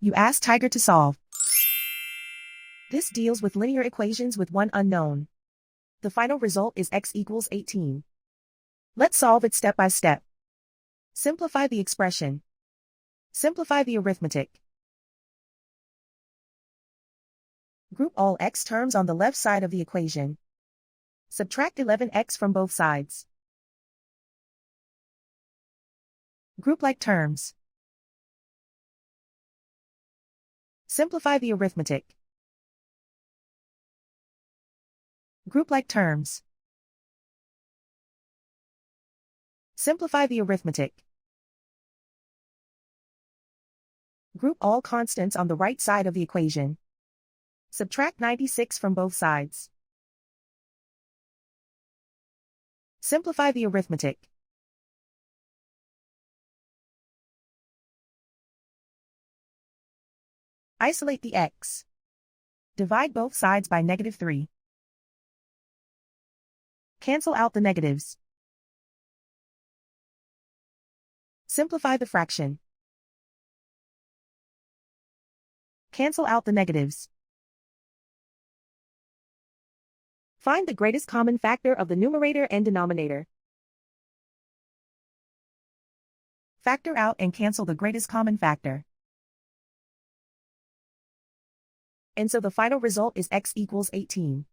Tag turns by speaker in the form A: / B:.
A: You ask Tiger to solve. This deals with linear equations with one unknown. The final result is x equals 18. Let's solve it step by step. Simplify the expression. Simplify the arithmetic. Group all x terms on the left side of the equation. Subtract 11x from both sides. Group like terms. Simplify the arithmetic. Group like terms. Simplify the arithmetic. Group all constants on the right side of the equation. Subtract 96 from both sides. Simplify the arithmetic. Isolate the x. Divide both sides by -3. Cancel out the negatives. Simplify the fraction. Cancel out the negatives. Find the greatest common factor of the numerator and denominator. Factor out and cancel the greatest common factor. And so the final result is x equals 18.